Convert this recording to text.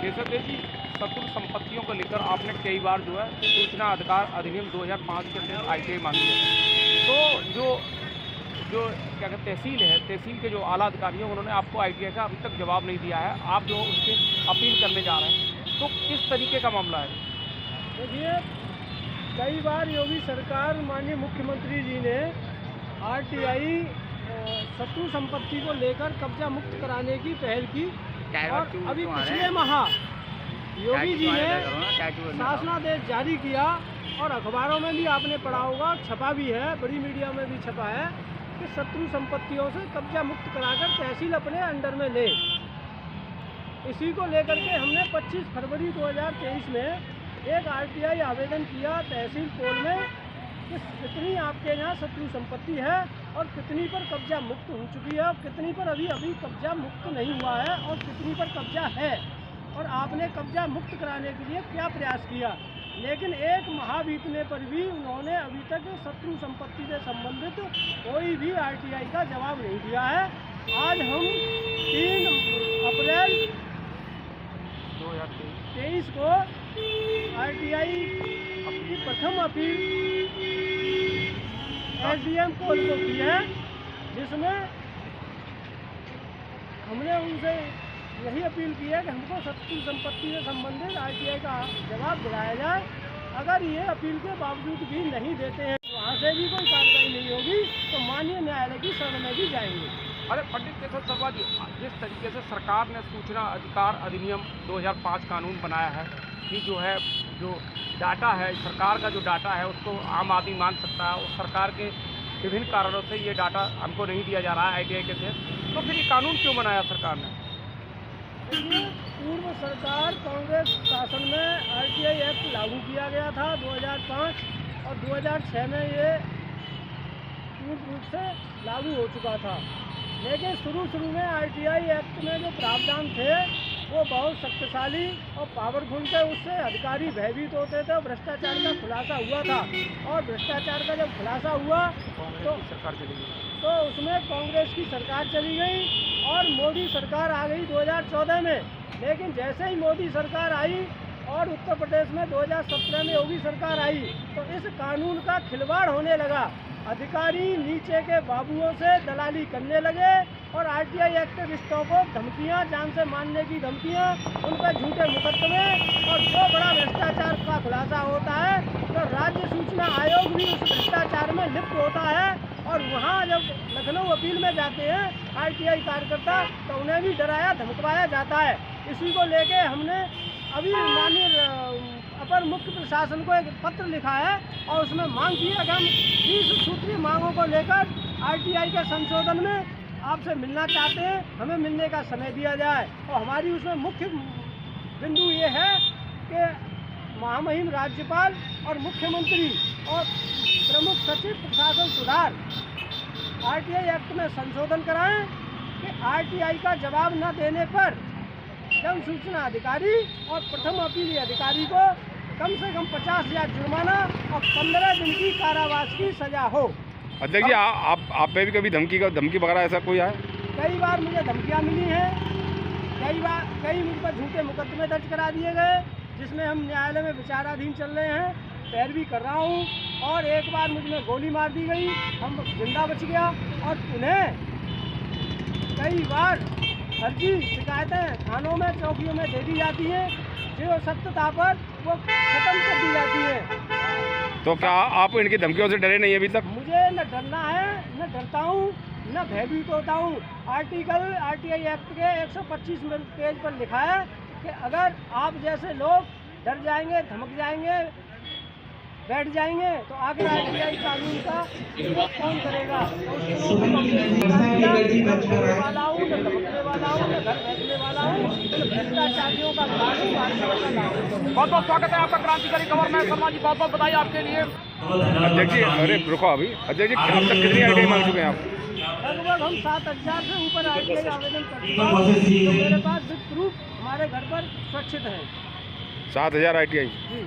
केशव जी, शत्रु संपत्तियों को लेकर आपने कई बार जो है सूचना अधिकार अधिनियम 2005 के तहत ITI मांगी है। तो जो क्या कहते तहसील के जो आला अधिकारी हैं उन्होंने आपको ITI का अभी तक जवाब नहीं दिया है। आप जो उसके अपील करने जा रहे हैं, तो किस तरीके का मामला है? देखिए, कई बार योगी सरकार माननीय मुख्यमंत्री जी ने RTI शत्रु संपत्ति को लेकर कब्जा मुक्त कराने की पहल की और अभी पिछले माह योगी जी ने शासनादेश जारी किया और अखबारों में भी आपने पढ़ा होगा, छपा भी है, बड़ी मीडिया में भी छपा है कि शत्रु संपत्तियों से कब्जा मुक्त कराकर तहसील अपने अंडर में ले। इसी को लेकर के हमने 25 फरवरी 2023 में एक RTI आवेदन किया तहसील पोल में कि कितनी आपके यहाँ शत्रु संपत्ति है और कितनी पर कब्जा मुक्त हो चुकी है और कितनी पर अभी कब्जा मुक्त नहीं हुआ है और कितनी पर कब्जा है और आपने कब्जा मुक्त कराने के लिए क्या प्रयास किया। लेकिन एक माह बीतने पर भी उन्होंने अभी तक शत्रु संपत्ति से संबंधित कोई भी RTI का जवाब नहीं दिया है। आज हम 3 अप्रैल 2023 को RTI की प्रथम अपील SDM कोल को की है, जिसमें हमने उनसे यही अपील की है कि हमको शत्रु संपत्ति से संबंधित RTI का जवाब दिलाया जाए। अगर ये अपील के बावजूद भी नहीं देते हैं, वहाँ से भी कोई कार्रवाई नहीं होगी तो माननीय न्यायालय की शरण में भी जाएंगे। अरे पंडित केशव शर्मा जी, जिस तरीके से सरकार ने सूचना अधिकार अधिनियम 2005 कानून बनाया है कि जो डाटा है, सरकार का जो डाटा है उसको आम आदमी मांग सकता है और सरकार के विभिन्न कारणों से ये डाटा हमको नहीं दिया जा रहा है ITI के तहत, तो फिर ये कानून क्यों बनाया सरकार ने? पूर्व सरकार कांग्रेस शासन में RTI एक्ट लागू किया गया था 2005 और 2006 में ये पूर्ण रूप से लागू हो चुका था। लेकिन शुरू में RTI एक्ट में जो प्रावधान थे वो बहुत शक्तिशाली और पावरफुल थे, उससे अधिकारी भयभीत होते थे और भ्रष्टाचार का खुलासा हुआ था। और भ्रष्टाचार का जब खुलासा हुआ तो उसमें कांग्रेस की सरकार चली गई और मोदी सरकार आ गई 2014 में। लेकिन जैसे ही मोदी सरकार आई और उत्तर प्रदेश में 2017 में योगी सरकार आई तो इस कानून का खिलवाड़ होने लगा। अधिकारी नीचे के बाबुओं से दलाली करने लगे और RTI एक्टिविस्टों को धमकियां, जान से मारने की धमकियां, उन पर झूठे मुकदमे और जो बड़ा भ्रष्टाचार का खुलासा होता है तो राज्य सूचना आयोग भी उस भ्रष्टाचार में लिप्त होता है। और वहाँ जब लखनऊ अपील में जाते हैं RTI कार्यकर्ता तो उन्हें भी डराया धमकवाया जाता है। इसी को लेके हमने अभी माननीय अपर मुख्य प्रशासन को एक पत्र लिखा है और उसमें मांग की है कि हम 30 सूत्रीय मांगों को लेकर RTI के संशोधन में आपसे मिलना चाहते हैं, हमें मिलने का समय दिया जाए। और हमारी उसमें मुख्य बिंदु ये है कि महामहिम राज्यपाल और मुख्यमंत्री और प्रमुख सचिव प्रशासन सुधार RTI एक्ट में संशोधन कराएं कि RTI का जवाब न देने पर जन सूचना अधिकारी और प्रथम अपीली अधिकारी को कम से कम 50,000 जुर्माना और 15 दिन की कारावास की सजा हो। अध्यक्ष जी, आप पे भी कभी धमकी वगैरह ऐसा कोई है? कई बार मुझे धमकियां मिली हैं, कई मुझ पर झूठे मुकदमे दर्ज करा दिए गए जिसमें हम न्यायालय में विचाराधीन चल रहे हैं, पैरवी कर रहा हूं। और एक बार मुझ में गोली मार दी गई, हम जिंदा बच गया। और उन्हें कई बार फर्जी शिकायतें थानों में, चौकियों में दे दी जाती हैं, जो सत्यता पर वो खत्म कर दी जाती है। तो क्या आप इनकी धमकियों से डरे नहीं अभी तक? मुझे न डरना है, न डरता हूँ, न भयभीत होता हूँ। आर्टिकल RTI एक्ट के 125 पेज पर लिखा है कि अगर आप जैसे लोग डर जाएंगे, धमक जाएंगे, बैठ जाएंगे तो आगे RTI कानून का कौन करेगा? वाला हूँ, न धमकने वाला हूँ, न घर बैठने वाला हूँ, भ्रष्टाचारियों का बहुत बहुत स्वागत है आपका क्रांतिकारी खबर में। शर्मा जी, बहुत बहुत बधाई आपके लिए। अध्यक्ष जी, अरे रुको अभी। अध्यक्ष जी, अब तक कितनी RTI मांग चुके हैं आप? लगभग हम 7,000 से ऊपर RTI आवेदन कर चुके हैं। तो मेरे पास विद प्रूफ हमारे घर पर सुरक्षित है। 7,000 RTI? जी।